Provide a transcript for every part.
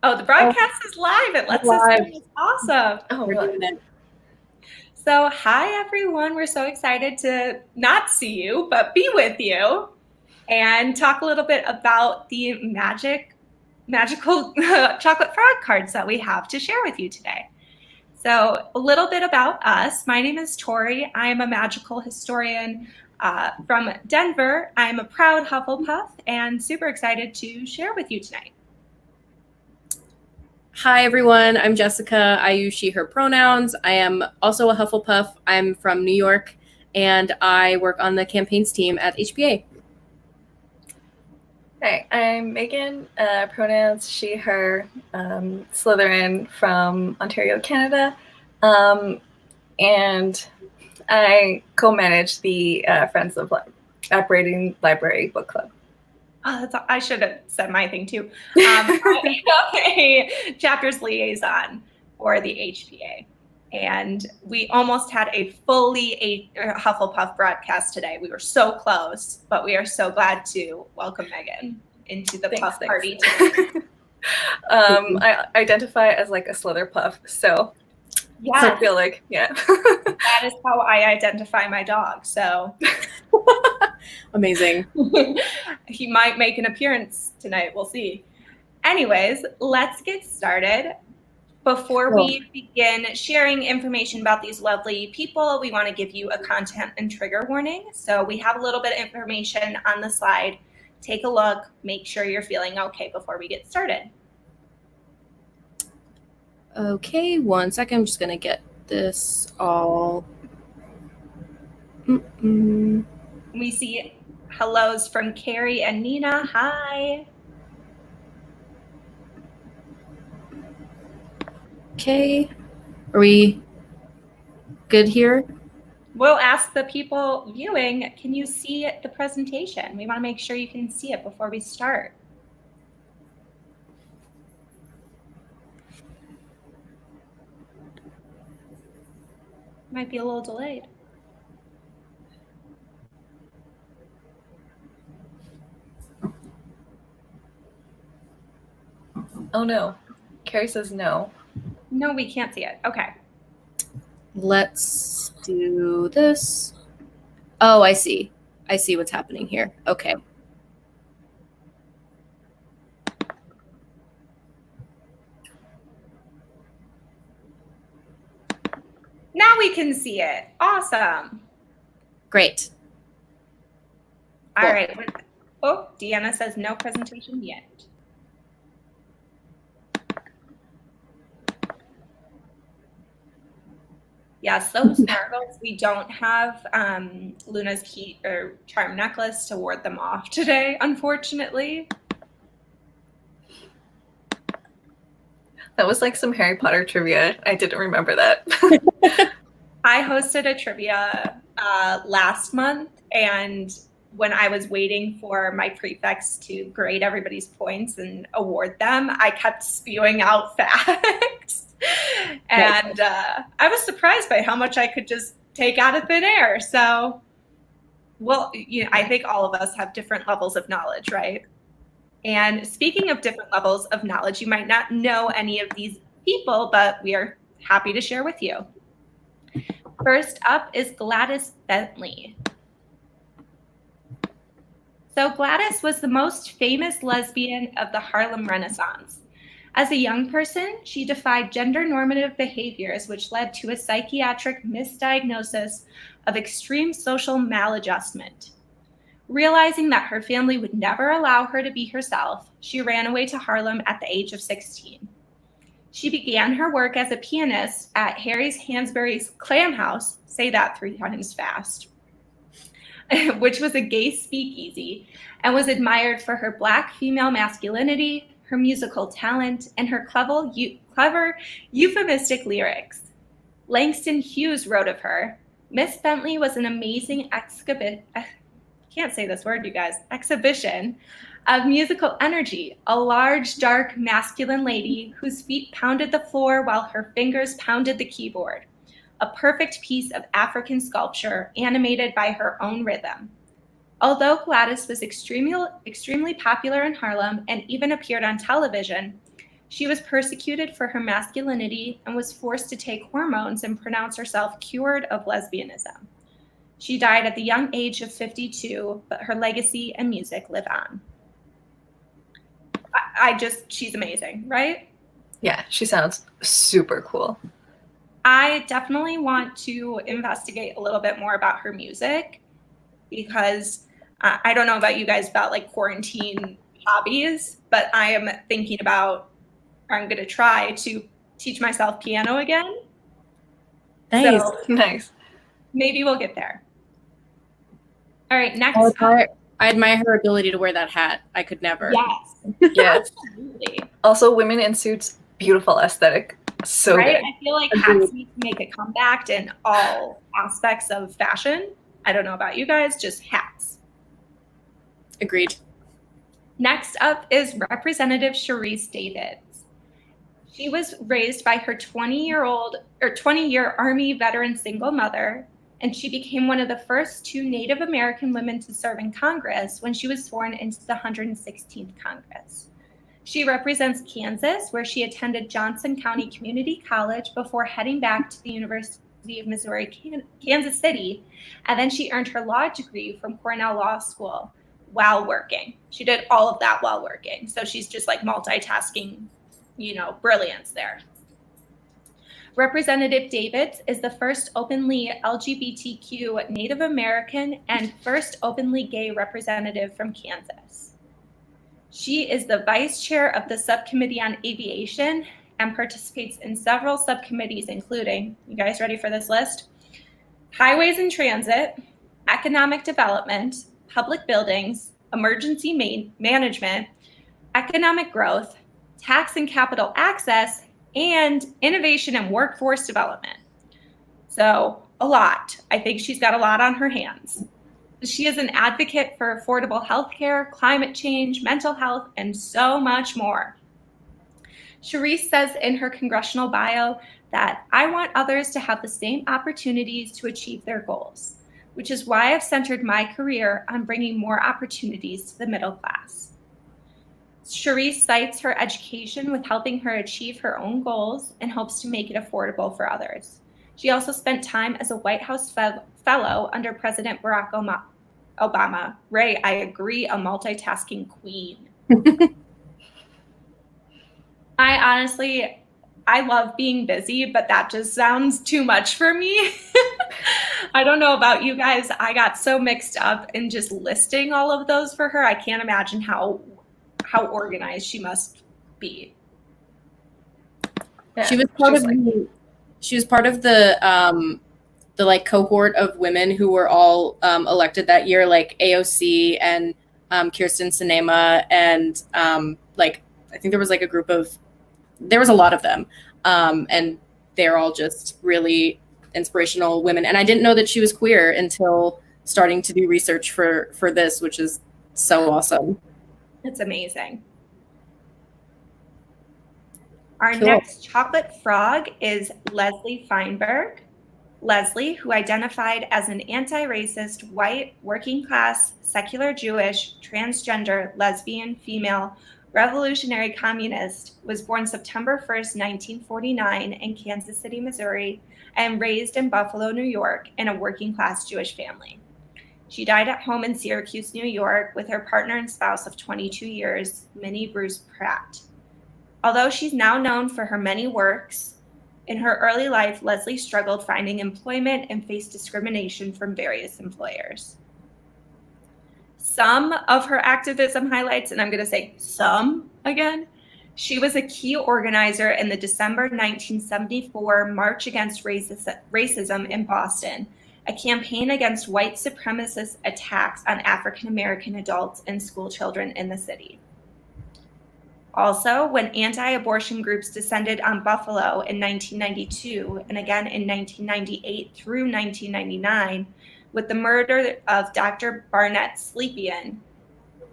Oh, the broadcast is live. It lets us know. It's awesome. Oh, we're doing it. So, hi, everyone. We're so excited to not see you, but be with you and talk a little bit about the magical chocolate frog cards that we have to share with you today. So, a little bit about us. My name is Tori. I'm a magical historian from Denver. I'm a proud Hufflepuff and super excited to share with you tonight. Hi, everyone. I'm Jessica. I use she, her pronouns. I am also a Hufflepuff. I'm from New York, and I work on the campaigns team at HBA. Hi, I'm Megan. Pronouns she, her, Slytherin from Ontario, Canada. And I co-manage the Friends of Operating Library Book Club. Oh, I should have said my thing too. I'm a chapters liaison for the HPA. And we almost had a fully Hufflepuff broadcast today. We were so close, but we are so glad to welcome Megan into the Puff party today. I identify as like a Slitherpuff, so yes. I feel like, yeah. That is how I identify my dog, so. Amazing. He might make an appearance tonight. We'll see. Anyways, let's get started. Before we begin sharing information about these lovely people, we want to give you a content and trigger warning. So we have a little bit of information on the slide. Take a look. Make sure you're feeling okay before we get started. Okay, 1 second. I'm just going to get this all. We see hellos from Carrie and Nina. Hi. Okay. Are we good here? We'll ask the people viewing, can you see the presentation? We want to make sure you can see it before we start. Might be a little delayed. Oh no. Carrie says no. No, we can't see it. Okay. Let's do this. Oh, I see. I see what's happening here. Okay. Now we can see it. Awesome. Great. All right. Oh, Deanna says no presentation yet. Yes, those marbles, we don't have Luna's key or charm necklace to ward them off today, unfortunately. That was like some Harry Potter trivia. I didn't remember that. I hosted a trivia last month, and when I was waiting for my prefects to grade everybody's points and award them, I kept spewing out facts. And I was surprised by how much I could just take out of thin air. So, well, you know, I think all of us have different levels of knowledge, right? And speaking of different levels of knowledge, you might not know any of these people, but we are happy to share with you. First up is Gladys Bentley. So Gladys was the most famous lesbian of the Harlem Renaissance. As a young person, she defied gender-normative behaviors, which led to a psychiatric misdiagnosis of extreme social maladjustment. Realizing that her family would never allow her to be herself, she ran away to Harlem at the age of 16. She began her work as a pianist at Harry's Hansberry's Clam House, say that 3 times fast, which was a gay speakeasy, and was admired for her Black female masculinity, her musical talent, and her clever euphemistic lyrics. Langston Hughes wrote of her, Miss Bentley was an amazing exhibition of musical energy, a large, dark, masculine lady whose feet pounded the floor while her fingers pounded the keyboard, a perfect piece of African sculpture animated by her own rhythm. Although Gladys was extremely popular in Harlem and even appeared on television, She was persecuted for her masculinity and was forced to take hormones and pronounce herself cured of lesbianism. She died at the young age of 52, but her legacy and music live on. She's amazing, right? Yeah, she sounds super cool. I definitely want to investigate a little bit more about her music because I don't know about you guys about like quarantine hobbies, but I am thinking about, I'm going to try to teach myself piano again. Nice. So Nice. maybe we'll get there. All right, next. I admire her ability to wear that hat. I could never. Yes. Yes. Absolutely. Also, women in suits, beautiful aesthetic. So Right? good. I feel like hats need to make a comeback in all aspects of fashion. I don't know about you guys, just hats. Agreed. Next up is Representative Sharice Davids. She was raised by her 20-year Army veteran single mother, and she became one of the first 2 Native American women to serve in Congress when she was sworn into the 116th Congress. She represents Kansas, where she attended Johnson County Community College before heading back to the University of Missouri, Kansas City, and then she earned her law degree from Cornell Law School while working. She did all of that while working, so she's just like multitasking, brilliance there. Representative Davids is the first openly LGBTQ Native American and first openly gay representative from Kansas. She is the vice chair of the Subcommittee on Aviation and participates in several subcommittees, including, you guys ready for this list? Highways and Transit, Economic Development, Public Buildings, Emergency Management, Economic Growth, Tax and Capital Access, and Innovation and Workforce Development. So a lot. I think she's got a lot on her hands. She is an advocate for affordable healthcare, climate change, mental health, and so much more. Sharice says in her congressional bio that I want others to have the same opportunities to achieve their goals, which is why I've centered my career on bringing more opportunities to the middle class. Sharice cites her education with helping her achieve her own goals and hopes to make it affordable for others. She also spent time as a White House fellow under President Barack Obama. Ray, I agree, a multitasking queen. I love being busy, but that just sounds too much for me. I don't know about you guys. I got so mixed up in just listing all of those for her. I can't imagine how organized she must be. Yeah, She was part of the like cohort of women who were all elected that year, like AOC and Kirsten Sinema, and I think there was like there was a lot of them, and they're all just really inspirational women. And I didn't know that she was queer until starting to do research for this, which is so awesome. It's amazing. Our Cool. next chocolate frog is Leslie Feinberg. Leslie, who identified as an anti-racist, white, working-class, secular Jewish, transgender, lesbian, female, revolutionary communist, was born September 1st, 1949 in Kansas City, Missouri, and raised in Buffalo, New York, in a working-class Jewish family. She died at home in Syracuse, New York, with her partner and spouse of 22 years, Minnie Bruce Pratt. Although she's now known for her many works, in her early life, Leslie struggled finding employment and faced discrimination from various employers. Some of her activism highlights, and I'm going to say some again, she was a key organizer in the December 1974 March Against Racism in Boston, a campaign against white supremacist attacks on African American adults and school children in the city. Also, when anti-abortion groups descended on Buffalo in 1992 and again in 1998 through 1999 with the murder of Dr. Barnett Slepian,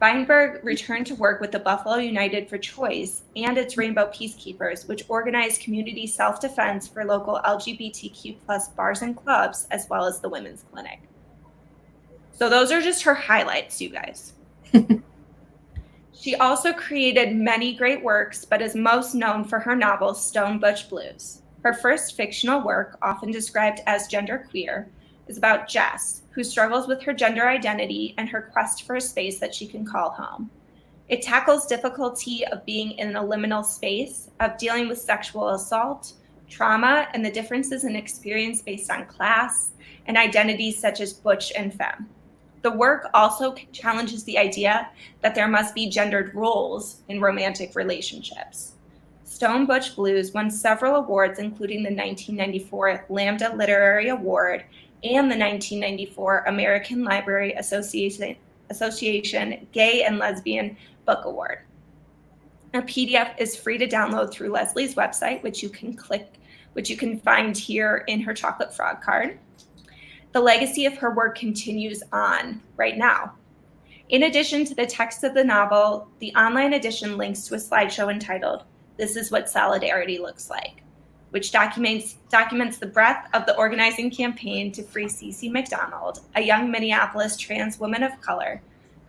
Feinberg returned to work with the Buffalo United for Choice and its Rainbow Peacekeepers, which organized community self-defense for local LGBTQ+ bars and clubs, as well as the Women's Clinic. So those are just her highlights, you guys. She also created many great works, but is most known for her novel Stone Butch Blues. Her first fictional work, often described as genderqueer, is about Jess, who struggles with her gender identity and her quest for a space that she can call home. It tackles difficulty of being in a liminal space, of dealing with sexual assault, trauma, and the differences in experience based on class and identities such as butch and femme. The work also challenges the idea that there must be gendered roles in romantic relationships. Stone Butch Blues won several awards, including the 1994 Lambda Literary Award and the 1994 American Library Association Gay and Lesbian Book Award. A PDF is free to download through Leslie's website, which you can find here in her Chocolate Frog card. The legacy of her work continues on right now. In addition to the text of the novel, the online edition links to a slideshow entitled "This is What Solidarity Looks Like," which documents the breadth of the organizing campaign to free Cece McDonald, a young Minneapolis trans woman of color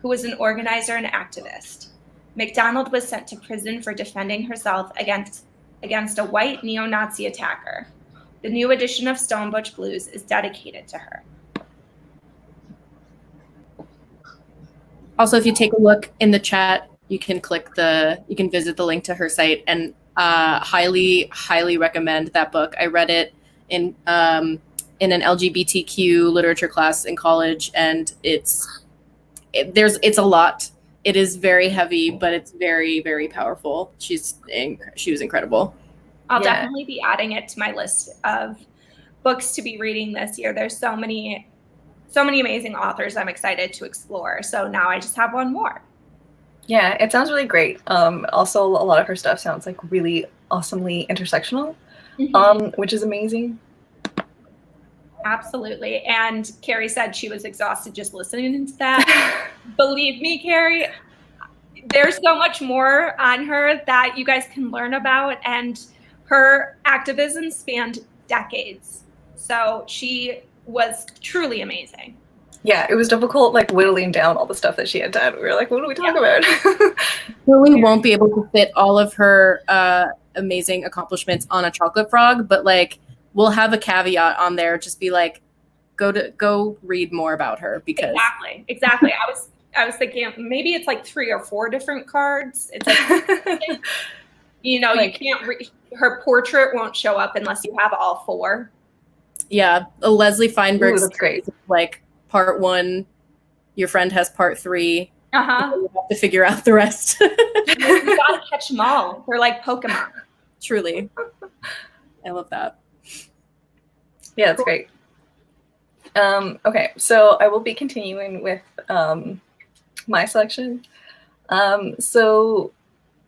who was an organizer and activist. McDonald was sent to prison for defending herself against a white neo-Nazi attacker. The new edition of Stone Butch Blues is dedicated to her. Also, if you take a look in the chat, you can visit the link to her site, and highly recommend that book. I read it in an LGBTQ literature class in college, and it's a lot. It is very heavy, but it's very, very powerful. She was incredible. I'll definitely be adding it to my list of books to be reading this year. There's so many amazing authors I'm excited to explore. So now I just have one more. Yeah, it sounds really great. Also, a lot of her stuff sounds like really awesomely intersectional, which is amazing. Absolutely. And Carrie said she was exhausted just listening to that. Believe me, Carrie, there's so much more on her that you guys can learn about, and her activism spanned decades. So she was truly amazing. Yeah, it was difficult, like whittling down all the stuff that she had done. We were like, what do we talk about? We won't be able to fit all of her amazing accomplishments on a chocolate frog, but like we'll have a caveat on there. Just be like, go read more about her, because exactly. I was thinking maybe it's like 3 or 4 different cards. It's like you can't read. Her portrait won't show up unless you have all 4. Yeah, Leslie Feinberg. Ooh, that's great. Like part 1, your friend has part 3. You have to figure out the rest. You gotta catch them all. They're like Pokemon. Truly, I love that. Yeah, that's great. Okay, so I will be continuing with my selection. So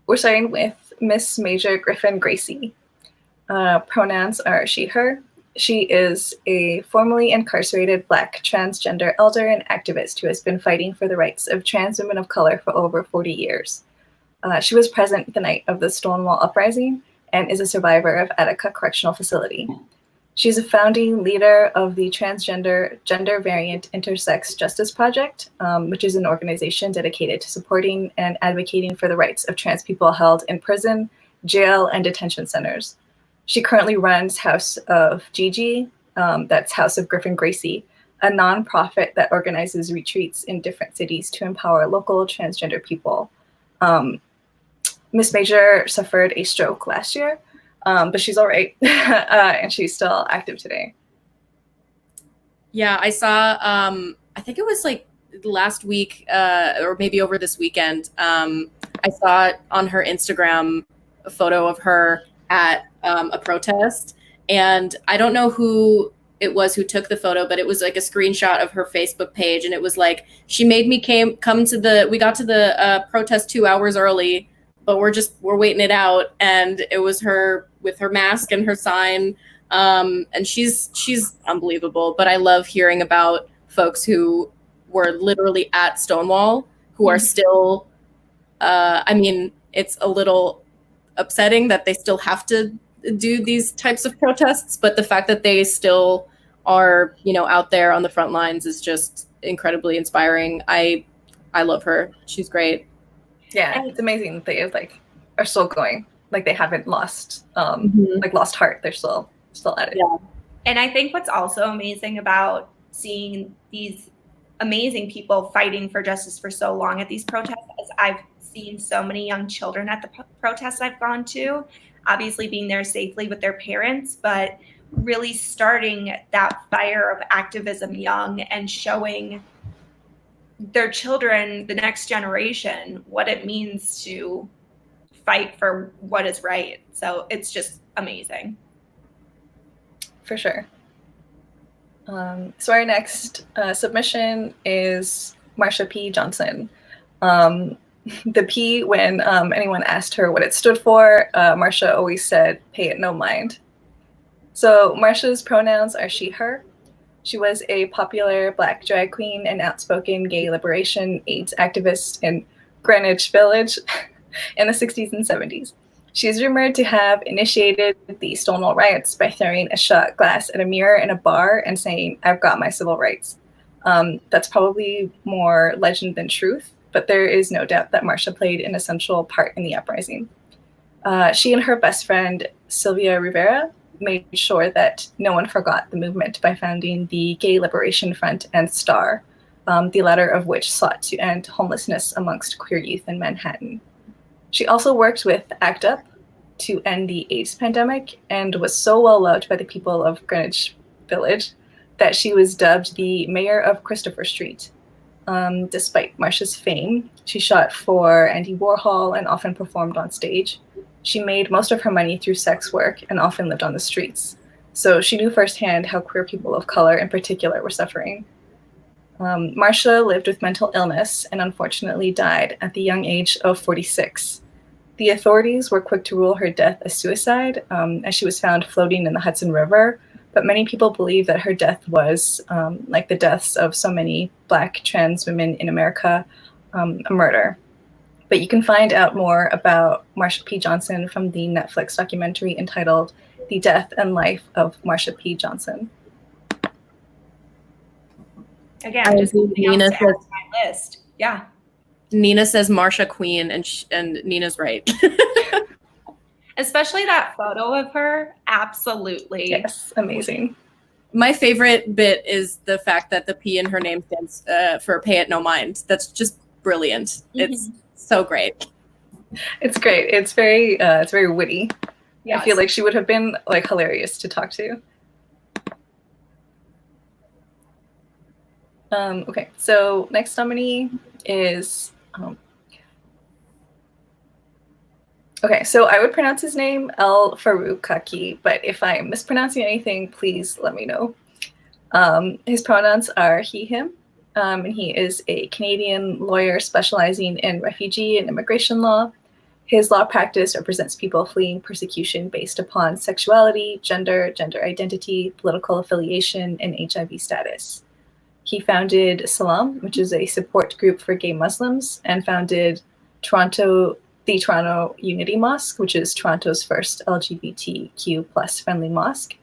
we're starting with Miss Major Griffin-Gracy. Pronouns are she, her. She is a formerly incarcerated Black transgender elder and activist who has been fighting for the rights of trans women of color for over 40 years. She was present the night of the Stonewall Uprising and is a survivor of Attica Correctional Facility. She's a founding leader of the Transgender Gender Variant Intersex Justice Project, which is an organization dedicated to supporting and advocating for the rights of trans people held in prison, jail, and detention centers. She currently runs House of Gigi, that's House of Griffin-Gracy, a nonprofit that organizes retreats in different cities to empower local transgender people. Miss Major suffered a stroke last year, but she's all right, and she's still active today. Yeah, I saw, I think it was like last week, or maybe over this weekend, I saw on her Instagram a photo of her at a protest, and I don't know who it was who took the photo, but it was like a screenshot of her Facebook page, and it was like, she made me we got to the protest 2 hours early, but we're waiting it out, and it was her with her mask and her sign, and she's unbelievable. But I love hearing about folks who were literally at Stonewall who are still, I mean, it's a little upsetting that they still have to do these types of protests, but the fact that they still are, out there on the front lines is just incredibly inspiring. I love her. She's great. Yeah, And- it's amazing that they like are still going. Like they haven't lost like lost heart. They're still at it. Yeah. And I think what's also amazing about seeing these amazing people fighting for justice for so long at these protests is I've seen so many young children at the protests I've gone to, obviously being there safely with their parents, but really starting that fire of activism young and showing their children, the next generation, what it means to fight for what is right. So it's just amazing. For sure. So our next submission is Marsha P. Johnson. The P, when anyone asked her what it stood for, Marsha always said, "Pay it no mind." So Marsha's pronouns are she, her. She was a popular Black drag queen and outspoken gay liberation AIDS activist in Greenwich Village in the 60s and 70s. She is rumored to have initiated the Stonewall riots by throwing a shot glass at a mirror in a bar and saying, "I've got my civil rights." That's probably more legend than truth, but there is no doubt that Marsha played an essential part in the uprising. She and her best friend, Sylvia Rivera, made sure that no one forgot the movement by founding the Gay Liberation Front and STAR, the latter of which sought to end homelessness amongst queer youth in Manhattan. She also worked with ACT UP to end the AIDS pandemic and was so well loved by the people of Greenwich Village that she was dubbed the mayor of Christopher Street. Despite Marsha's fame, she shot for Andy Warhol and often performed on stage. She made most of her money through sex work and often lived on the streets. So she knew firsthand how queer people of color in particular were suffering. Marsha lived with mental illness and unfortunately died at the young age of 46. The authorities were quick to rule her death a suicide, as she was found floating in the Hudson River, but many people believe that her death was, like the deaths of so many Black trans women in America, a murder. But you can find out more about Marsha P. Johnson from the Netflix documentary entitled The Death and Life of Marsha P. Johnson. Again, just something else to add to my list. Yeah. Nina says Marsha Queen, and Nina's right. Especially that photo of her. Absolutely. Yes, amazing. My favorite bit is the fact that the P in her name stands for "Pay It No Mind." That's just brilliant. Mm-hmm. It's so great. It's great. It's very witty. Yes. I feel like she would have been like hilarious to talk to. Okay, so next nominee is okay, so I would pronounce his name El-Farouk Khaki, but if I'm mispronouncing anything, please let me know. His pronouns are he, him, and he is a Canadian lawyer specializing in refugee and immigration law. His law practice represents people fleeing persecution based upon sexuality, gender identity, political affiliation, and HIV status. He founded Salam, which is a support group for gay Muslims, and founded the Toronto Unity Mosque, which is Toronto's first LGBTQ plus friendly mosque,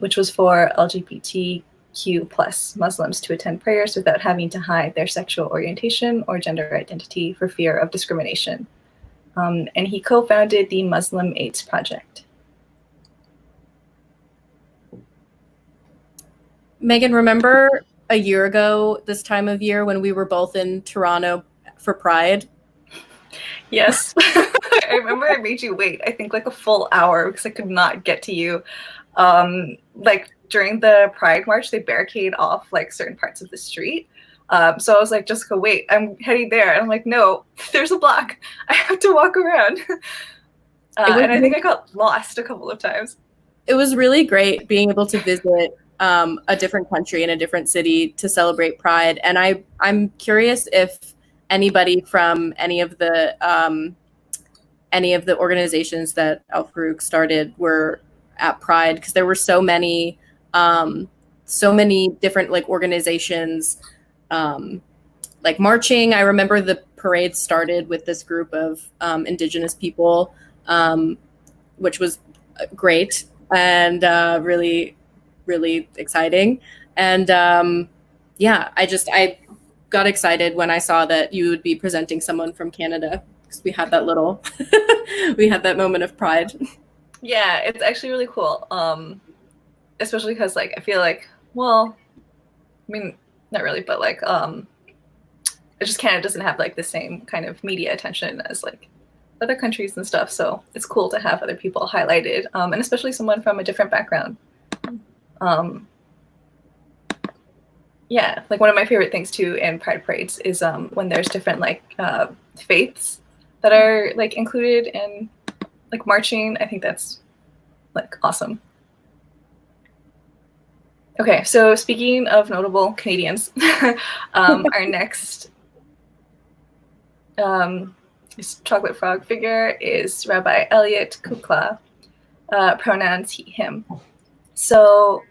which was for LGBTQ plus Muslims to attend prayers without having to hide their sexual orientation or gender identity for fear of discrimination. And he co-founded the Muslim AIDS Project. Megan, remember a year ago this time of year when we were both in Toronto for Pride? Yes. I remember I made you wait, I think like a full hour because I could not get to you. Like during the Pride March, they barricade off like certain parts of the street. So I was like, Jessica, wait, I'm heading there. And I'm like, no, there's a block. I have to walk around. And I think I got lost a couple of times. It was really great being able to visit a different country in a different city to celebrate Pride. And I'm curious if anybody from any of the organizations that El-Farouk started were at Pride, because there were so many different like organizations like marching. I remember the parade started with this group of Indigenous people, which was great and really, really exciting. And got excited when I saw that you would be presenting someone from Canada, because we had that little, we had that moment of pride. Yeah, it's actually really cool. Especially because like I feel like, well, I mean, not really, but like it just kind of doesn't have like the same kind of media attention as like other countries and stuff. So it's cool to have other people highlighted, and especially someone from a different background. Yeah, like one of my favorite things too in Pride parades is when there's different like faiths that are like included in like marching. I think that's like awesome. Okay, so speaking of notable Canadians, our next chocolate frog figure is Rabbi Elliot Kukla, pronouns he, him. So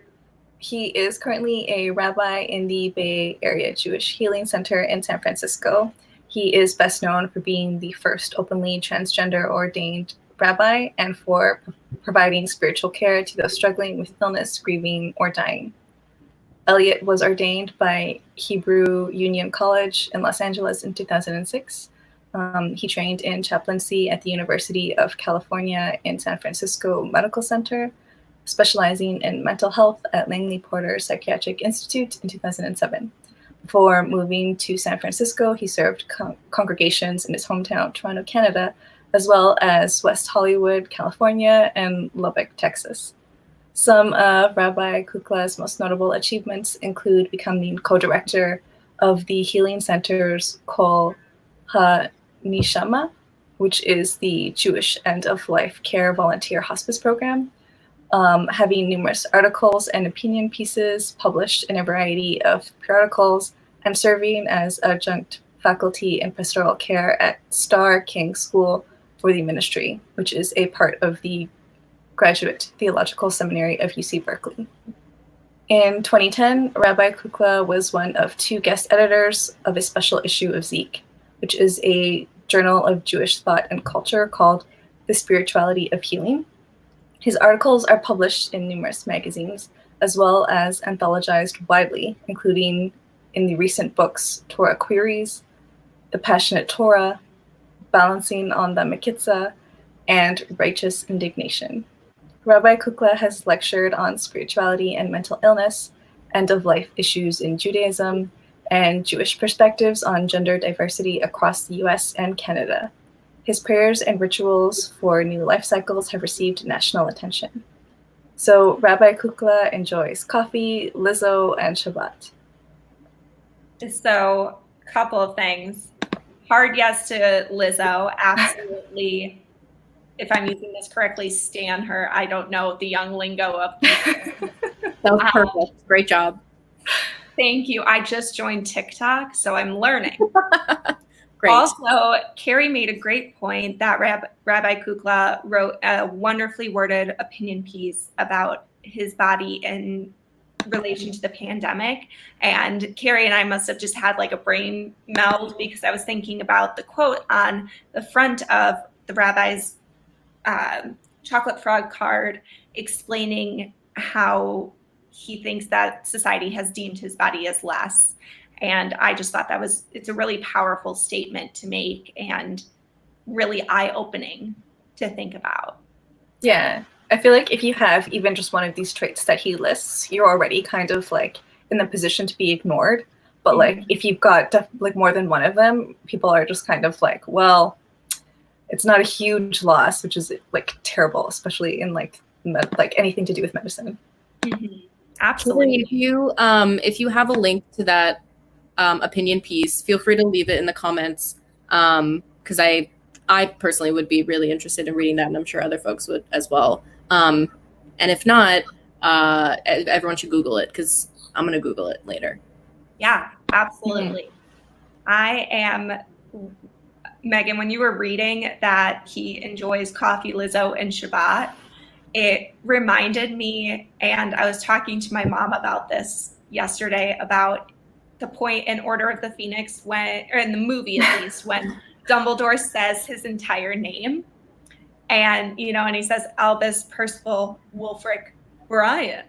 he is currently a rabbi in the Bay Area Jewish Healing Center in San Francisco. He is best known for being the first openly transgender ordained rabbi and for providing spiritual care to those struggling with illness, grieving, or dying. Elliot was ordained by Hebrew Union College in Los Angeles in 2006. He trained in chaplaincy at the University of California in San Francisco Medical Center, specializing in mental health at Langley Porter Psychiatric Institute in 2007. Before moving to San Francisco, he served congregations in his hometown, Toronto, Canada, as well as West Hollywood, California, and Lubbock, Texas. Some of Rabbi Kukla's most notable achievements include becoming co-director of the Healing Center's Kol HaNishama, which is the Jewish end-of-life care volunteer hospice program, having numerous articles and opinion pieces published in a variety of periodicals, and serving as adjunct faculty in pastoral care at Starr King School for the Ministry, which is a part of the Graduate Theological Seminary of UC Berkeley. In 2010, Rabbi Kukla was one of 2 guest editors of a special issue of Zeke, which is a journal of Jewish thought and culture called The Spirituality of Healing. His articles are published in numerous magazines, as well as anthologized widely, including in the recent books Torah Queries, The Passionate Torah, Balancing on the Mekitzah, and Righteous Indignation. Rabbi Kukla has lectured on spirituality and mental illness, end-of-life issues in Judaism, and Jewish perspectives on gender diversity across the US and Canada. His prayers and rituals for new life cycles have received national attention. So Rabbi Kukla enjoys coffee, Lizzo, and Shabbat. So, a couple of things. Hard yes to Lizzo, absolutely. If I'm using this correctly, stan her. I don't know the young lingo of people. That was perfect. Great job. Thank you. I just joined TikTok, so I'm learning. Great. Also, Carrie made a great point that Rabbi Kukla wrote a wonderfully worded opinion piece about his body in relation to the pandemic. And Carrie and I must have just had like a brain meld because I was thinking about the quote on the front of the rabbi's chocolate frog card explaining how he thinks that society has deemed his body as less. And I just thought it's a really powerful statement to make and really eye-opening to think about. Yeah, I feel like if you have even just one of these traits that he lists, you're already kind of like in the position to be ignored. But like if you've got like more than one of them, people are just kind of like, well, it's not a huge loss, which is like terrible, especially in like anything to do with medicine. Mm-hmm. Absolutely. If you have a link to that opinion piece, feel free to leave it in the comments, because I personally would be really interested in reading that, and I'm sure other folks would as well. And if not, everyone should Google it, because I'm going to Google it later. Yeah, absolutely. Mm-hmm. I am, Megan, when you were reading that he enjoys coffee, Lizzo, and Shabbat, it reminded me, and I was talking to my mom about this yesterday, about the point in Order of the Phoenix when, or in the movie at least, when Dumbledore says his entire name, and and he says Albus Percival Wulfric Brian,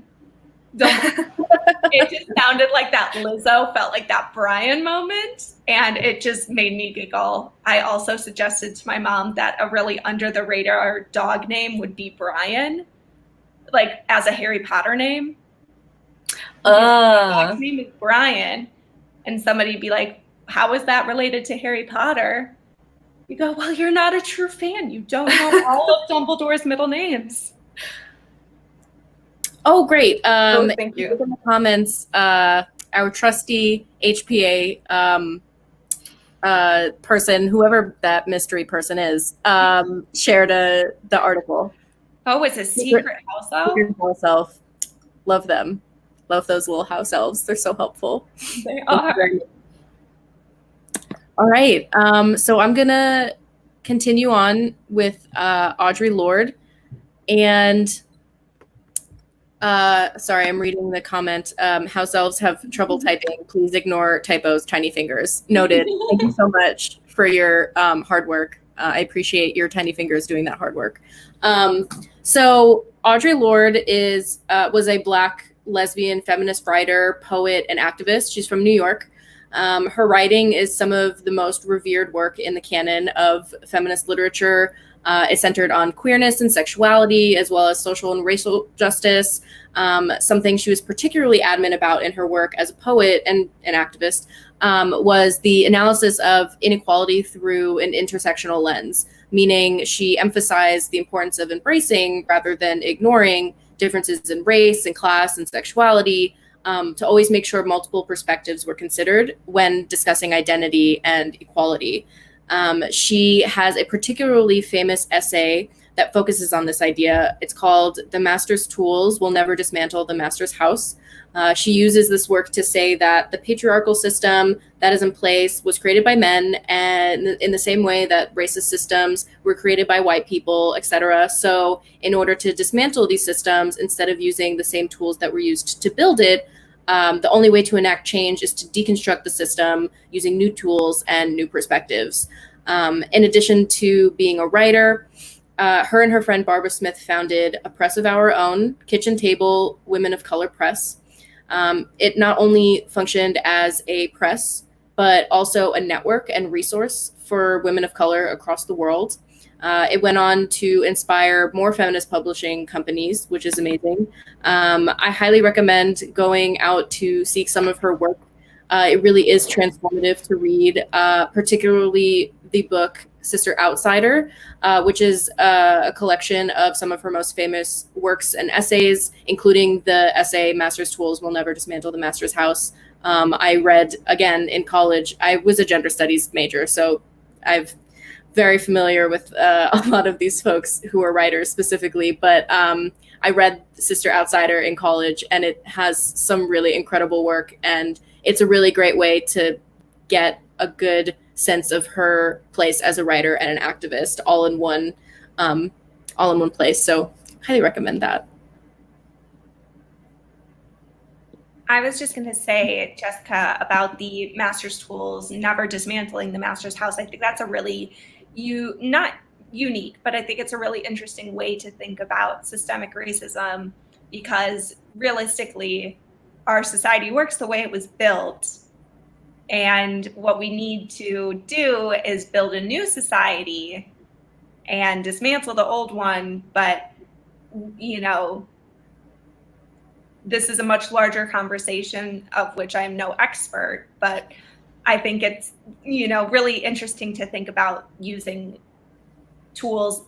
It just sounded like that Lizzo felt like that Brian moment, and it just made me giggle. I also suggested to my mom that a really under the radar dog name would be Brian, like as a Harry Potter name. My dog's name is Brian, and somebody'd be like, how is that related to Harry Potter? You go, well, you're not a true fan. You don't know all of Dumbledore's middle names. Oh, great. Thank you. In the comments, our trusty HPA person, whoever that mystery person is, shared the article. Oh, it's a secret house elf? Secret house elf. Love them. Love those little house elves. They're so helpful. They are. All right. So I'm going to continue on with Audre Lorde. And sorry, I'm reading the comment. House elves have trouble typing. Please ignore typos, tiny fingers. Noted. Thank you so much for your hard work. I appreciate your tiny fingers doing that hard work. So Audre Lorde was a Black lesbian feminist writer, poet, and activist. She's from New York. Her writing is some of the most revered work in the canon of feminist literature. It's centered on queerness and sexuality, as well as social and racial justice. Something she was particularly adamant about in her work as a poet and an activist was the analysis of inequality through an intersectional lens, meaning she emphasized the importance of embracing rather than ignoring differences in race and class and sexuality, to always make sure multiple perspectives were considered when discussing identity and equality. She has a particularly famous essay that focuses on this idea. It's called "The Master's Tools Will Never Dismantle the Master's House." She uses this work to say that the patriarchal system that is in place was created by men, and in the same way that racist systems were created by white people, etc. So in order to dismantle these systems, instead of using the same tools that were used to build it, the only way to enact change is to deconstruct the system using new tools and new perspectives. In addition to being a writer, her and her friend Barbara Smith founded a press of our own, Kitchen Table Women of Color Press. It not only functioned as a press, but also a network and resource for women of color across the world. It went on to inspire more feminist publishing companies, which is amazing. I highly recommend going out to seek some of her work. It really is transformative to read, particularly the book Sister Outsider, which is a collection of some of her most famous works and essays, including the essay Master's Tools Will Never Dismantle the Master's House. I read, again, in college. I was a gender studies major, so I'm very familiar with a lot of these folks who are writers specifically, but I read Sister Outsider in college, and it has some really incredible work, and it's a really great way to get a good sense of her place as a writer and an activist all in one place. So highly recommend that. I was just going to say, Jessica, about the Master's Tools, never dismantling the Master's House. I think that's a really, not unique, but I think it's a really interesting way to think about systemic racism, because realistically, our society works the way it was built. And what we need to do is build a new society and dismantle the old one. But, this is a much larger conversation of which I am no expert, but I think it's, really interesting to think about using tools,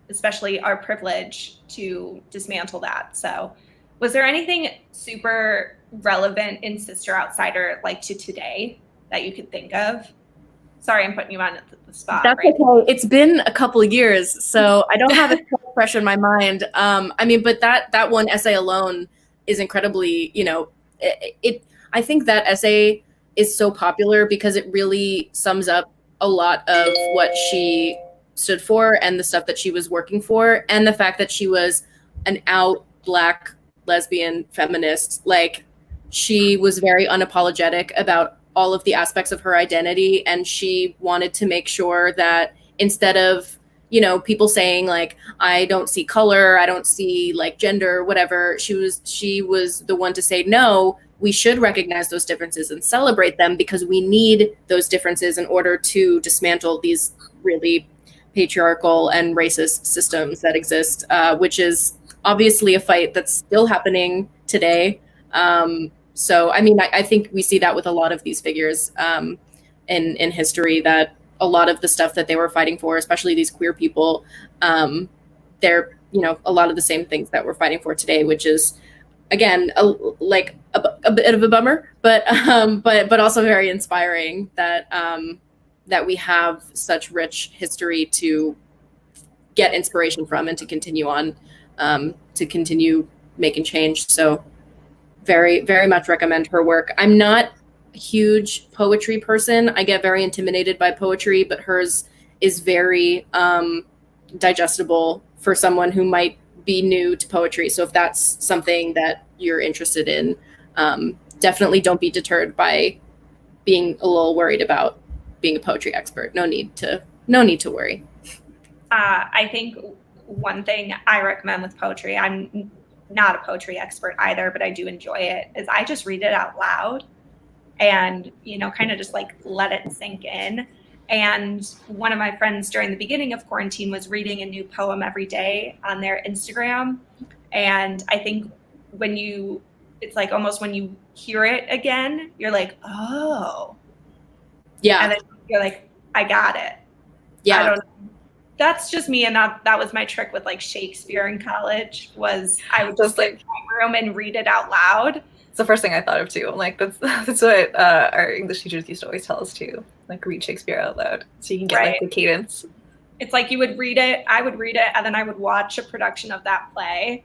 especially our privilege, to dismantle that. So was there anything super relevant in Sister Outsider, like to today, that you could think of? Sorry, I'm putting you on the spot. That's right? Okay. It's been a couple of years, so I don't have it so fresh in my mind. But that one essay alone is incredibly, I think that essay is so popular because it really sums up a lot of what she stood for and the stuff that she was working for, and the fact that she was an out Black lesbian feminist. Like, she was very unapologetic about all of the aspects of her identity, and she wanted to make sure that instead of people saying like, I don't see color, I don't see like gender, whatever. She was the one to say, no, we should recognize those differences and celebrate them, because we need those differences in order to dismantle these really patriarchal and racist systems that exist, which is obviously a fight that's still happening today. So, I mean, I think we see that with a lot of these figures in history, that a lot of the stuff that they were fighting for, especially these queer people, they're, a lot of the same things that we're fighting for today, which is, again, a bit of a bummer, but also very inspiring that that we have such rich history to get inspiration from and to continue on, to continue making change. So very, very much recommend her work. I'm not a huge poetry person. I get very intimidated by poetry, but hers is very digestible for someone who might be new to poetry. So if that's something that you're interested in, definitely don't be deterred by being a little worried about being a poetry expert. No need to worry. I think one thing I recommend with poetry, I'm not a poetry expert either, but I do enjoy it, is I just read it out loud and, kind of just like let it sink in. And one of my friends during the beginning of quarantine was reading a new poem every day on their Instagram. And I think it's like almost when you hear it again, you're like, oh. Yeah. And then you're like, I got it. Yeah. I don't know. That's just me. And that was my trick with like Shakespeare in college, was I would just like in my room and read it out loud. It's the first thing I thought of too. I'm like, that's what our English teachers used to always tell us too. Like, read Shakespeare out loud so you can get like the cadence. It's like you would read it, I would read it, and then I would watch a production of that play,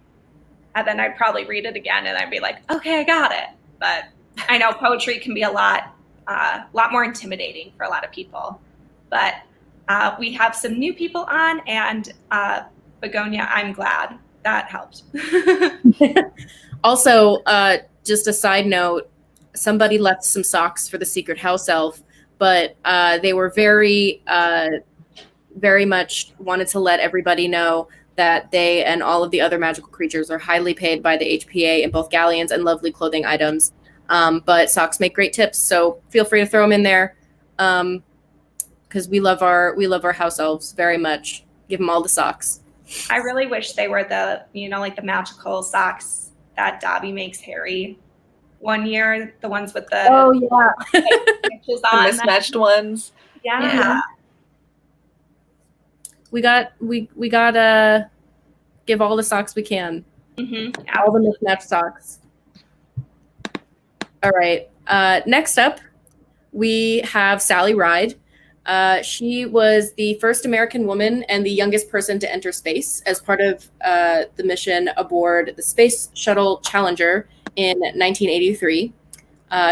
and then I'd probably read it again, and I'd be like, okay, I got it. But I know poetry can be a lot more intimidating for a lot of people. But we have some new people on, and Begonia, I'm glad that helped. Also, just a side note, somebody left some socks for the secret house elf, but they were very, very much wanted to let everybody know that they and all of the other magical creatures are highly paid by the HPA in both galleons and lovely clothing items. But socks make great tips, so feel free to throw them in there, because we love our house elves very much. Give them all the socks. I really wish they were the, like the magical socks that Dobby makes Harry one year, the ones with the The mismatched ones. Yeah. We gotta give all the socks we can. Mm-hmm. All the mismatched socks. All right. Next up, we have Sally Ride. She was the first American woman and the youngest person to enter space as part of the mission aboard the Space Shuttle Challenger in 1983.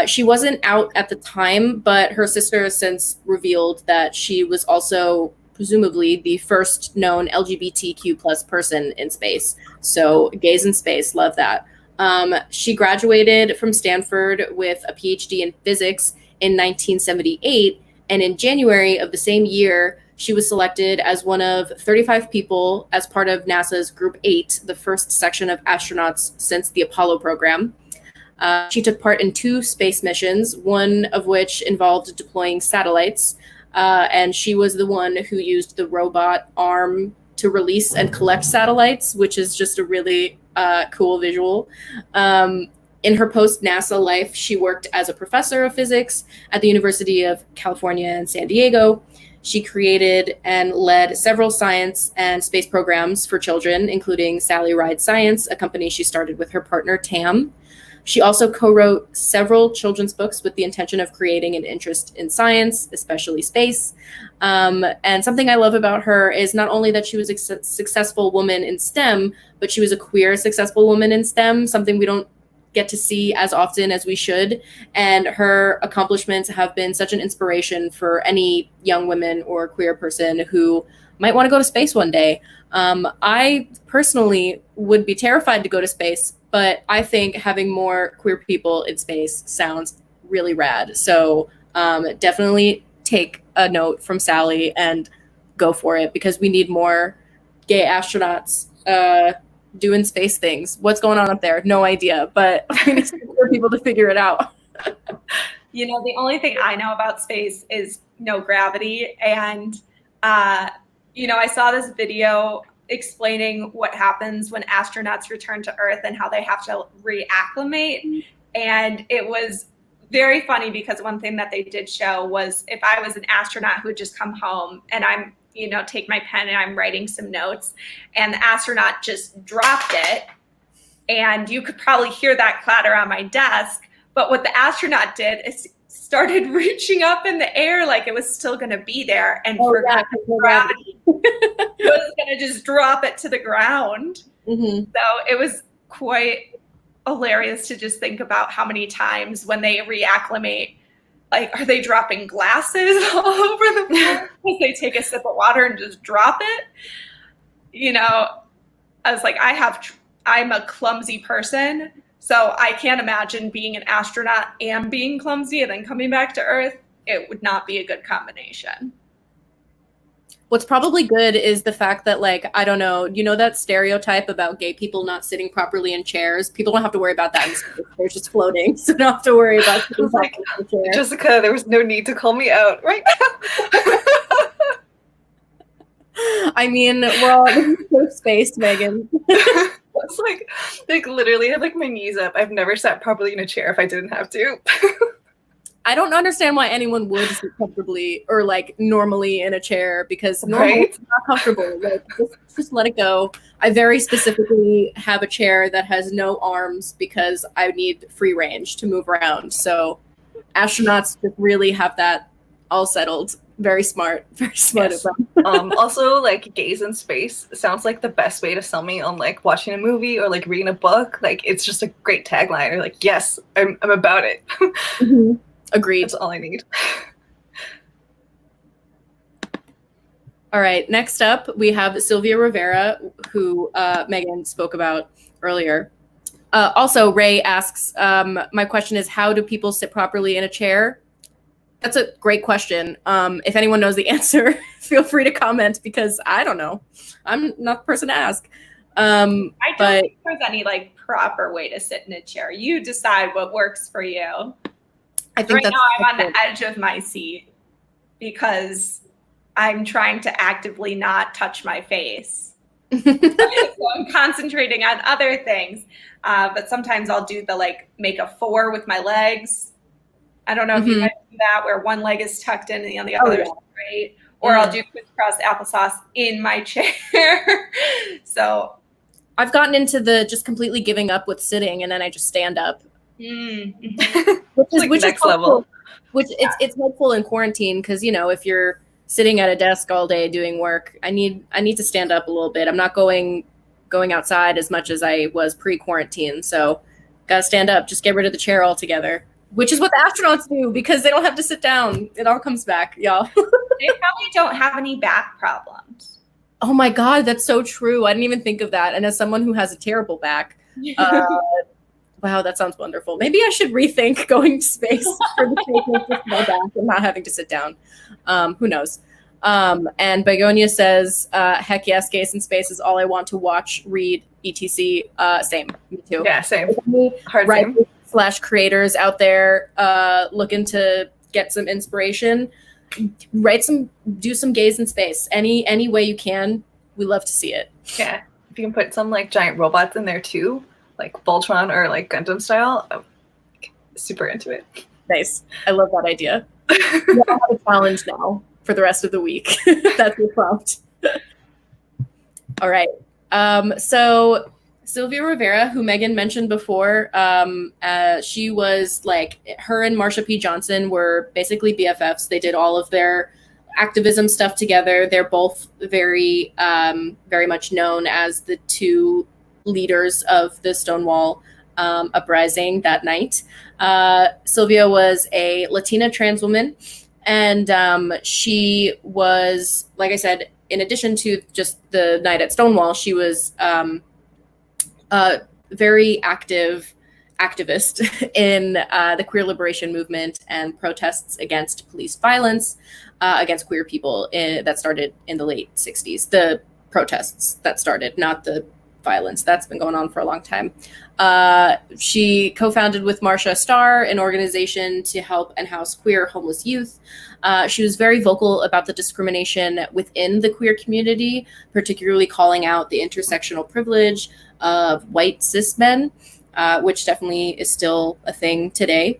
She wasn't out at the time, but her sister has since revealed that she was also presumably the first known LGBTQ plus person in space. So gays in space, love that. She graduated from Stanford with a PhD in physics in 1978. And in January of the same year, she was selected as one of 35 people as part of NASA's Group 8, the first section of astronauts since the Apollo program. She took part in 2 space missions, one of which involved deploying satellites. And she was the one who used the robot arm to release and collect satellites, which is just a really cool visual. In her post-NASA life, she worked as a professor of physics at the University of California in San Diego. She created and led several science and space programs for children, including Sally Ride Science, a company she started with her partner, Tam. She also co-wrote several children's books with the intention of creating an interest in science, especially space. And something I love about her is not only that she was a successful woman in STEM, but she was a queer successful woman in STEM, something we don't get to see as often as we should. And her accomplishments have been such an inspiration for any young women or queer person who might want to go to space one day. I personally would be terrified to go to space, but I think having more queer people in space sounds really rad. So definitely take a note from Sally and go for it, because we need more gay astronauts doing space things. What's going on up there? No idea, but we need for people to figure it out. You know, the only thing I know about space is no gravity. And, you know, I saw this video explaining what happens when astronauts return to Earth and how they have to reacclimate. And it was very funny because one thing that they did show was if I was an astronaut who had just come home and I'm, you know, take my pen and I'm writing some notes and the astronaut just dropped it, and you could probably hear that clatter on my desk. But what the astronaut did is started reaching up in the air like it was still going to be there, and forgot gravity. It was going to just drop it to the ground. Mm-hmm. So it was quite hilarious to just think about how many times when they reacclimate, like, are they dropping glasses all over the floor because they take a sip of water and just drop it? You know, I was like, I'm a clumsy person, so I can't imagine being an astronaut and being clumsy and then coming back to Earth. It would not be a good combination. What's probably good is the fact that, like, I don't know, you know that stereotype about gay people not sitting properly in chairs? People don't have to worry about that in space. They're just floating, so don't have to worry about sitting properly in a chair. Jessica, there was no need to call me out right now. I mean, we're all in safe space, Megan. It's like literally I have like my knees up. I've never sat properly in a chair if I didn't have to. I don't understand why anyone would sit comfortably or like normally in a chair, because normally it's not comfortable. Like, just let it go. I very specifically have a chair that has no arms because I need free range to move around. So astronauts just really have that all settled. Very smart Yes. of them. Also, like, gays in space sounds like the best way to sell me on like watching a movie or like reading a book. Like, it's just a great tagline. Or like, yes, I'm about it. Mm-hmm. Agreed. That's all I need. All right, next up we have Sylvia Rivera, who Megan spoke about earlier. Also, Ray asks, my question is, how do people sit properly in a chair? That's a great question. If anyone knows the answer, feel free to comment, because I don't know. I'm not the person to ask. I don't think there's any like proper way to sit in a chair. You decide what works for you. I think right now I'm on the edge of my seat because I'm trying to actively not touch my face. So I'm concentrating on other things. But sometimes I'll do the like make a 4 with my legs. I don't know if you guys do that, where one leg is tucked in and the other is straight. Or I'll do crisscross applesauce in my chair. So I've gotten into the just completely giving up with sitting, and then I just stand up. Which is next level. Which it's helpful in quarantine, because, you know, if you're sitting at a desk all day doing work, I need to stand up a little bit. I'm not going outside as much as I was pre-quarantine, so gotta stand up. Just get rid of the chair altogether, which is what the astronauts do, because they don't have to sit down. It all comes back, y'all. They probably don't have any back problems. Oh my God, that's so true. I didn't even think of that. And as someone who has a terrible back, wow, that sounds wonderful. Maybe I should rethink going to space for the sake of just my back and not having to sit down. Who knows? And Begonia says, heck yes, gays in space is all I want to watch, read, etc. Same, me too. Yeah, same. Hard same. /creators out there looking to get some inspiration, do some gays in space. Any way you can, we love to see it. Yeah, if you can put some like giant robots in there too, like Voltron or like Gundam style, I'm super into it. Nice. I love that idea. You have a challenge now for the rest of the week. That's your prompt. All right. So Sylvia Rivera, who Megan mentioned before, she was like, her and Marsha P. Johnson were basically BFFs. They did all of their activism stuff together. They're both very much known as the two leaders of the Stonewall uprising that night. Sylvia was a Latina trans woman, and she was, like I said, in addition to just the night at Stonewall, she was a very active activist in the queer liberation movement and protests against police violence. against queer people that started in the late 60s. The protests that started, not the violence that's been going on for a long time. She co-founded with Marsha Starr an organization to help and house queer homeless youth. She was very vocal about the discrimination within the queer community, particularly calling out the intersectional privilege of white cis men, which definitely is still a thing today.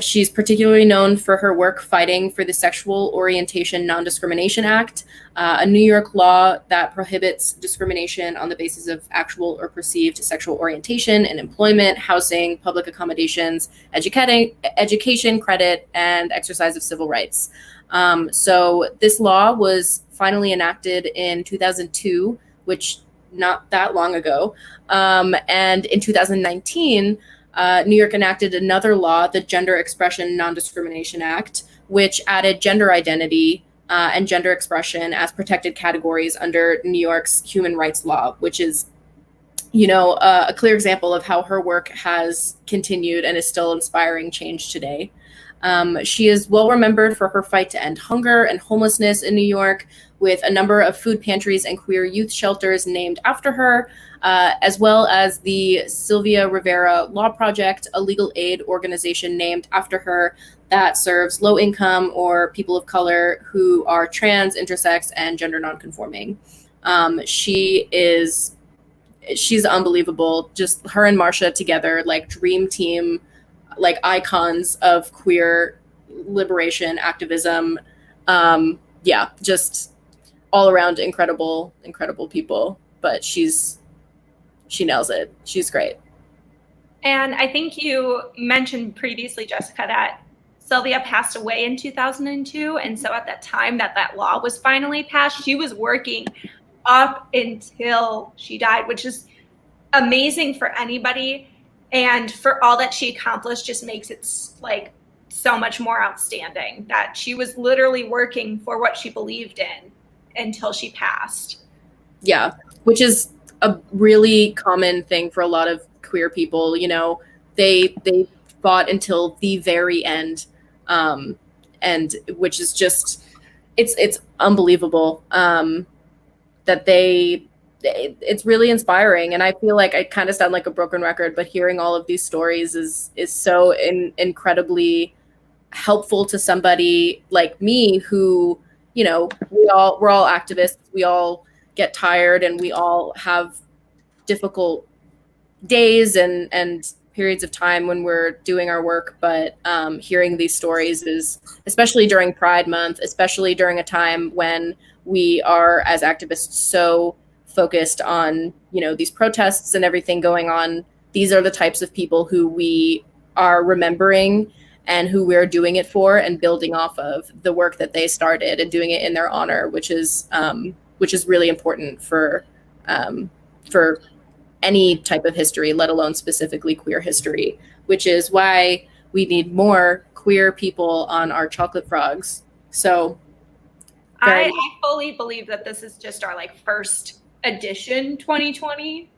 She's particularly known for her work fighting for the Sexual Orientation Non-Discrimination Act, a New York law that prohibits discrimination on the basis of actual or perceived sexual orientation in employment, housing, public accommodations, education, credit, and exercise of civil rights. So this law was finally enacted in 2002, which not that long ago. And in 2019, New York enacted another law, the Gender Expression Non-Discrimination Act, which added gender identity and gender expression as protected categories under New York's human rights law, which is, a clear example of how her work has continued and is still inspiring change today. She is well remembered for her fight to end hunger and homelessness in New York, with a number of food pantries and queer youth shelters named after her, as well as the Sylvia Rivera Law Project, a legal aid organization named after her that serves low-income or people of color who are trans, intersex, and gender nonconforming. She's unbelievable. Just her and Marsha together, like dream team, like icons of queer liberation activism. Just all around incredible people. But she nails it. She's great. And I think you mentioned previously, Jessica, that Sylvia passed away in 2002. And so at that time that law was finally passed, she was working up until she died, which is amazing for anybody. And for all that she accomplished just makes it like so much more outstanding that she was literally working for what she believed in until she passed. Yeah, which is a really common thing for a lot of queer people. They fought until the very end, and which is just it's unbelievable that it's really inspiring. And I feel like I kind of sound like a broken record, but hearing all of these stories is so incredibly helpful to somebody like me who, we're all activists. We all get tired and we all have difficult days and periods of time when we're doing our work. But hearing these stories is, especially during Pride Month, especially during a time when we are as activists so focused on, these protests and everything going on. These are the types of people who we are remembering and who we're doing it for and building off of the work that they started and doing it in their honor, which is really important for any type of history, let alone specifically queer history, which is why we need more queer people on our chocolate frogs. So I fully believe that this is just our first edition 2020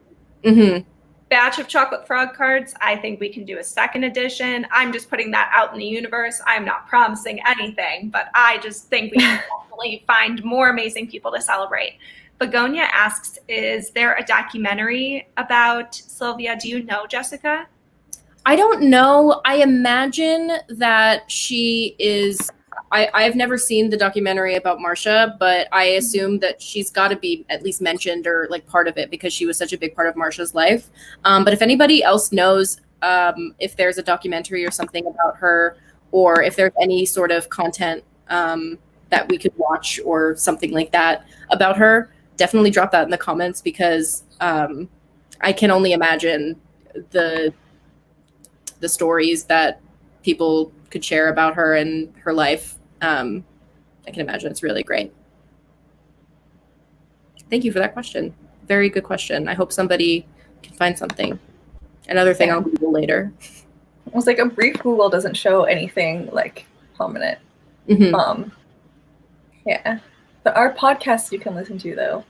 batch of chocolate frog cards. I think we can do a second edition. I'm just putting that out in the universe. I'm not promising anything, but I just think we can definitely find more amazing people to celebrate. Begonia asks, is there a documentary about Sylvia? Do you know, Jessica? I don't know. I imagine that she is. I've never seen the documentary about Marsha, but I assume that she's got to be at least mentioned or part of it because she was such a big part of Marsha's life. But if anybody else knows if there's a documentary or something about her, or if there's any sort of content that we could watch or something like that about her, definitely drop that in the comments because I can only imagine the stories that people could share about her and her life. I can imagine it's really great. Thank you for that question. Very good question. I hope somebody can find something. Another thing I'll Google later. It was a brief Google doesn't show anything prominent. Yeah. But our podcast you can listen to though.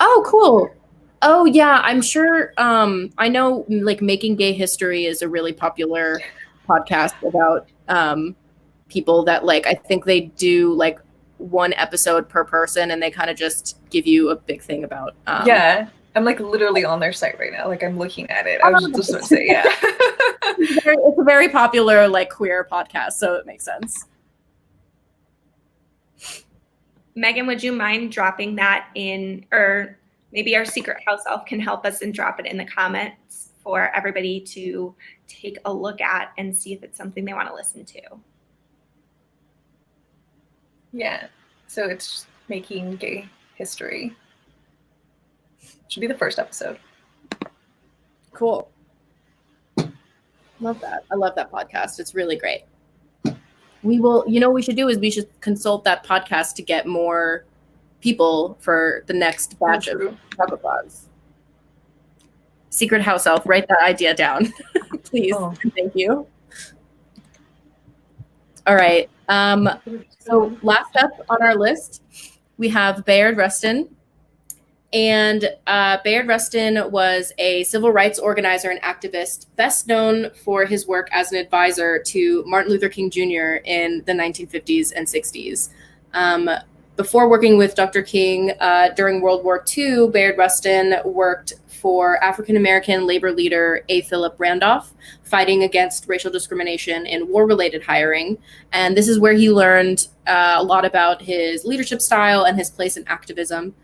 Oh, cool. Oh yeah, I'm sure. I know Making Gay History is a really popular podcast about people that like, I think they do like one episode per person and they kind of just give you a big thing about. Yeah. I'm like literally on their site right now. Like I'm looking at it. I was just going to say, yeah. It's a very popular like queer podcast, so it makes sense. Megan, would you mind dropping that in, or maybe our secret house elf can help us and drop it in the comments for everybody to take a look at and see if it's something they want to listen to. Yeah. So it's making gay history. Should be the first episode. Cool. Love that. I love that podcast. It's really great. We will, you know, what we should do is we should consult that podcast to get more people for the next batch of Chocolate Pods. Secret house elf, write that idea down, please. Oh. Thank you. All right. So last up on our list, we have Bayard Rustin. And Bayard Rustin was a civil rights organizer and activist, best known for his work as an advisor to Martin Luther King Jr. in the 1950s and 60s. Before working with Dr. King during World War II, Bayard Rustin worked for African-American labor leader A. Philip Randolph, fighting against racial discrimination in war-related hiring. And this is where he learned a lot about his leadership style and his place in activism.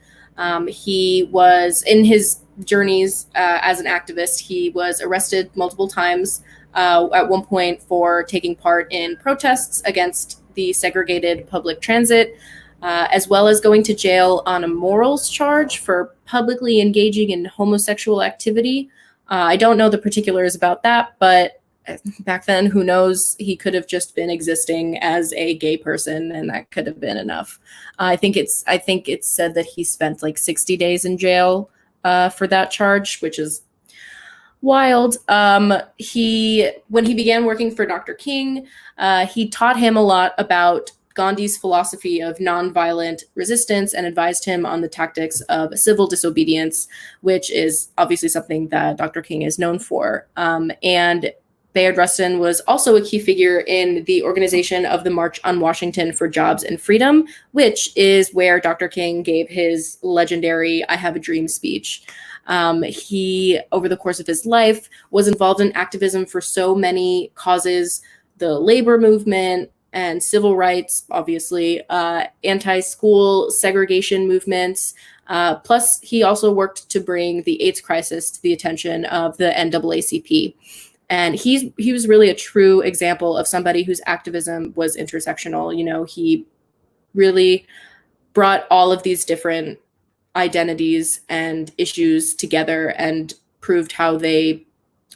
He was, in his journeys as an activist, he was arrested multiple times, at one point for taking part in protests against the segregated public transit, as well as going to jail on a morals charge for publicly engaging in homosexual activity. I don't know the particulars about that, but back then, who knows, he could have just been existing as a gay person and that could have been enough. I think it's said that he spent like 60 days in jail for that charge, which is wild. When he began working for Dr. King, he taught him a lot about Gandhi's philosophy of nonviolent resistance and advised him on the tactics of civil disobedience, which is obviously something that Dr. King is known for. And Bayard Rustin was also a key figure in the organization of the March on Washington for Jobs and Freedom, which is where Dr. King gave his legendary I Have a Dream speech. He, over the course of his life, was involved in activism for so many causes, the labor movement and civil rights, obviously, anti-school segregation movements. Plus, he also worked to bring the AIDS crisis to the attention of the NAACP. And he was really a true example of somebody whose activism was intersectional. You know, he really brought all of these different identities and issues together and proved how they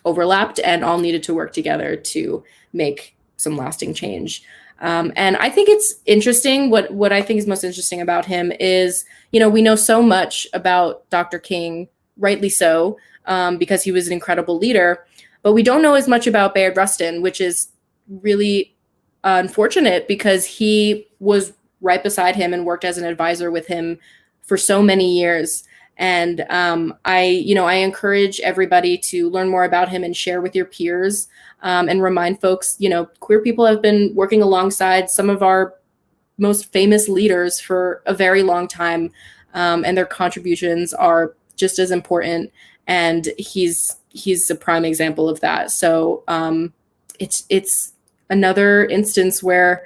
overlapped and all needed to work together to make some lasting change. And I think it's interesting. What I think is most interesting about him is, you know, we know so much about Dr. King, rightly so, because he was an incredible leader. But we don't know as much about Bayard Rustin, which is really unfortunate because he was right beside him and worked as an advisor with him for so many years. And I encourage everybody to learn more about him and share with your peers and remind folks, you know, queer people have been working alongside some of our most famous leaders for a very long time, and their contributions are just as important. And he's a prime example of that. So it's another instance where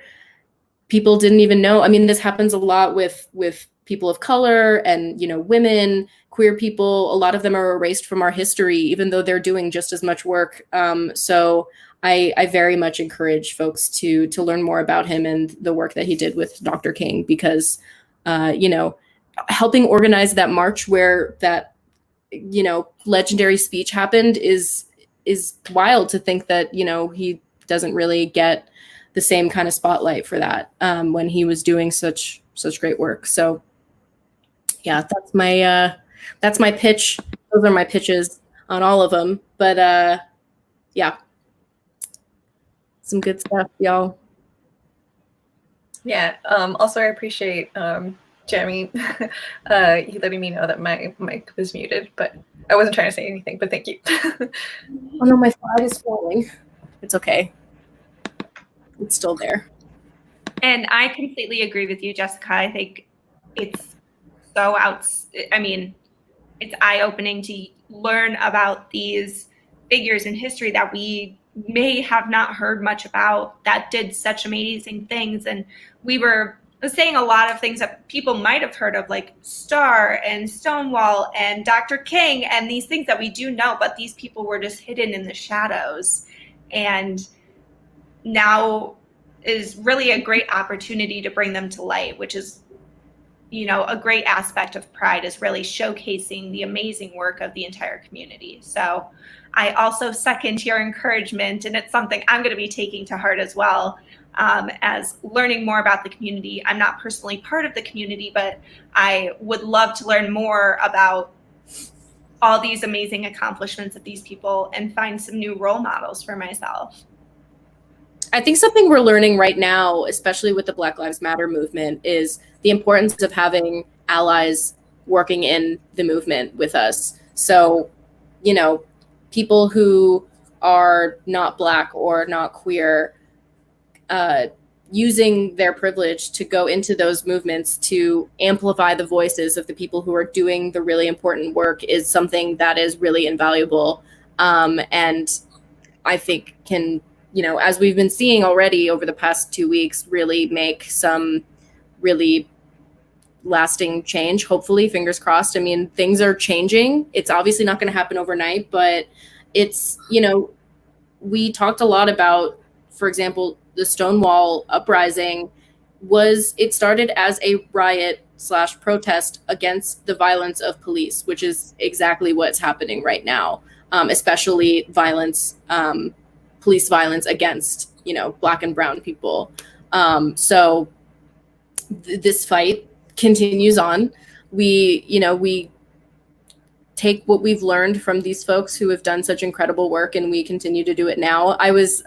people didn't even know. I mean, this happens a lot with people of color and, you know, women, queer people. A lot of them are erased from our history, even though they're doing just as much work. So I very much encourage folks to learn more about him and the work that he did with Dr. King, because, you know, helping organize that march where that, you know, legendary speech happened is wild to think that, you know, he doesn't really get the same kind of spotlight for that when he was doing such great work. So yeah, that's my pitch. Those are my pitches on all of them. But yeah, some good stuff, y'all. Yeah. Also, I appreciate Jamie, he letting me know that my mic was muted, but I wasn't trying to say anything, but thank you. Oh no, my slide is falling. It's okay. It's still there. And I completely agree with you, Jessica. I think it's it's eye-opening to learn about these figures in history that we may have not heard much about that did such amazing things. And we were saying a lot of things that people might have heard of, like Starr and Stonewall and Dr. King, and these things that we do know, but these people were just hidden in the shadows. And now is really a great opportunity to bring them to light, which is, a great aspect of Pride, is really showcasing the amazing work of the entire community. So I also second your encouragement, and it's something I'm going to be taking to heart as well, as learning more about the community. I'm not personally part of the community, but I would love to learn more about all these amazing accomplishments of these people and find some new role models for myself. I think something we're learning right now, especially with the Black Lives Matter movement, is the importance of having allies working in the movement with us. So, people who are not Black or not queer, using their privilege to go into those movements to amplify the voices of the people who are doing the really important work is something that is really invaluable. And I think can, as we've been seeing already over the past 2 weeks, really make some really lasting change, hopefully, fingers crossed. I mean, things are changing. It's obviously not going to happen overnight, but it's, we talked a lot about, for example, the Stonewall uprising it started as a riot/protest against the violence of police, which is exactly what's happening right now, especially police violence against, Black and brown people. So this fight continues on. We take what we've learned from these folks who have done such incredible work, and we continue to do it now. I was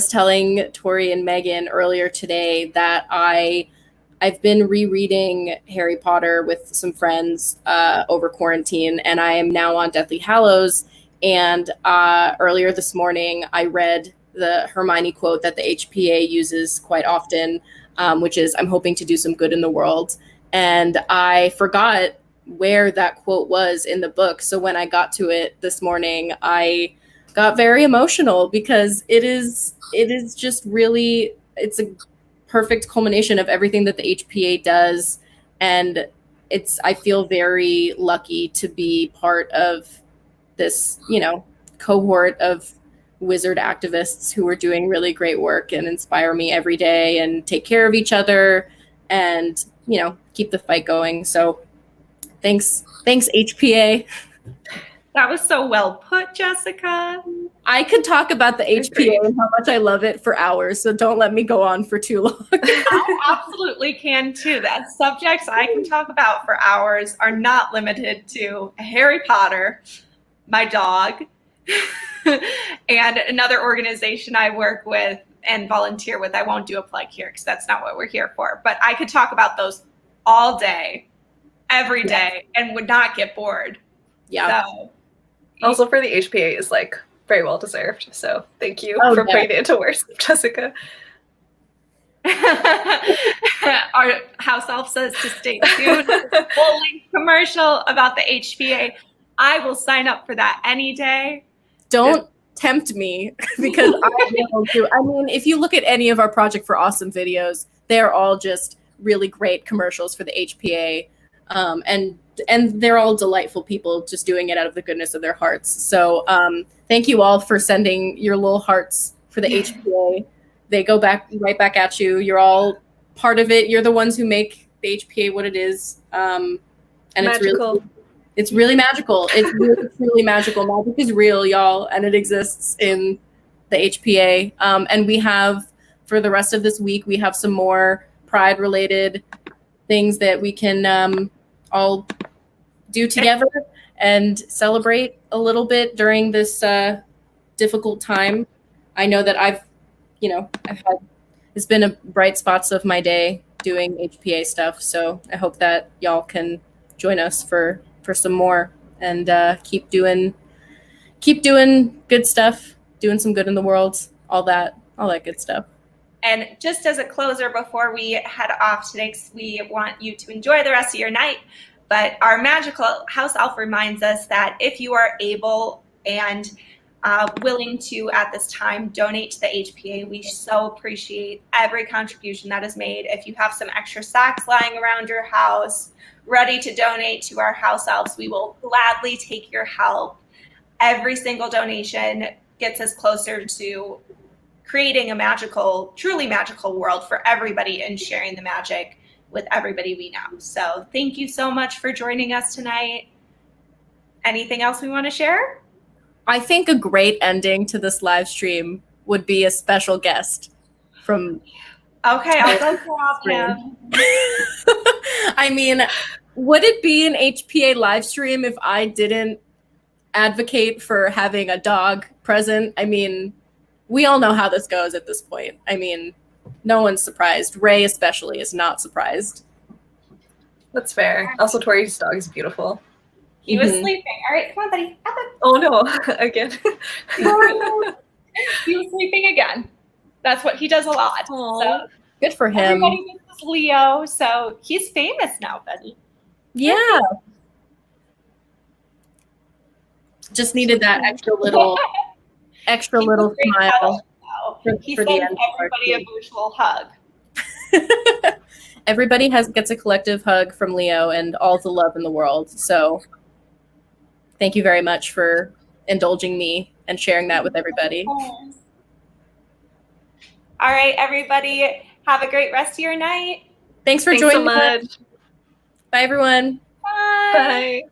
telling Tori and Megan earlier today that I've been rereading Harry Potter with some friends over quarantine, and I am now on Deathly Hallows. And earlier this morning, I read the Hermione quote that the HPA uses quite often, which is, "I'm hoping to do some good in the world." And I forgot where that quote was in the book. So when I got to it this morning, I got very emotional because it is just really, it's a perfect culmination of everything that the HPA does. And I feel very lucky to be part of this, cohort of wizard activists who are doing really great work and inspire me every day and take care of each other and, keep the fight going. So thanks HPA. That was so well put, Jessica. I could talk about the HPA and how much I love it for hours, so don't let me go on for too long. I absolutely can too. That subjects I can talk about for hours are not limited to Harry Potter, my dog, and another organization I work with and volunteer with. I won't do a plug here because that's not what we're here for. But I could talk about those all day, every day, and would not get bored. Yeah. So, also for the HPA is very well deserved. So thank you for putting it into words, Jessica. Our house elf says to stay tuned. Full-length commercial about the HPA. I will sign up for that any day. Don't tempt me because I will too. I mean, if you look at any of our Project for Awesome videos, they're all just really great commercials for the HPA. And they're all delightful people just doing it out of the goodness of their hearts. So thank you all for sending your little hearts for the HPA. They go right back at you. You're all part of it. You're the ones who make the HPA what it is. And magical. It's really magical. It's really, truly magical. Magic is real, y'all, and it exists in the HPA. And we have, for the rest of this week, we have some more Pride-related things that we can all do together and celebrate a little bit during this difficult time. I know that it's been a bright spots of my day doing HPA stuff. So I hope that y'all can join us for some more and keep doing good stuff, doing some good in the world, all that good stuff. And just as a closer before we head off today, 'cause we want you to enjoy the rest of your night, but our magical house elf reminds us that if you are able and willing to at this time donate to the HPA, we so appreciate every contribution that is made. If you have some extra socks lying around your house ready to donate to our house elves, we will gladly take your help. Every single donation gets us closer to creating a magical, truly magical world for everybody and sharing the magic with everybody we know. So thank you so much for joining us tonight. Anything else we want to share? I think a great ending to this live stream would be a special guest from. Okay, I'll go grab him. I mean, would it be an HPA live stream if I didn't advocate for having a dog present? I mean, we all know how this goes at this point. I mean, no one's surprised. Ray especially is not surprised. That's fair. Also, Tori's dog is beautiful. He was sleeping. All right, come on, buddy. Oh no, again. He was sleeping again. That's what he does a lot. So good for him. Everybody thinks it's Leo, so he's famous now, buddy. Yeah. Just needed that extra little smile. He for sends the end everybody a virtual hug. Everybody gets a collective hug from Leo and all the love in the world. So thank you very much for indulging me and sharing that with everybody. All right, everybody, have a great rest of your night. Thanks for joining so much. us. Bye, everyone. Bye. Bye.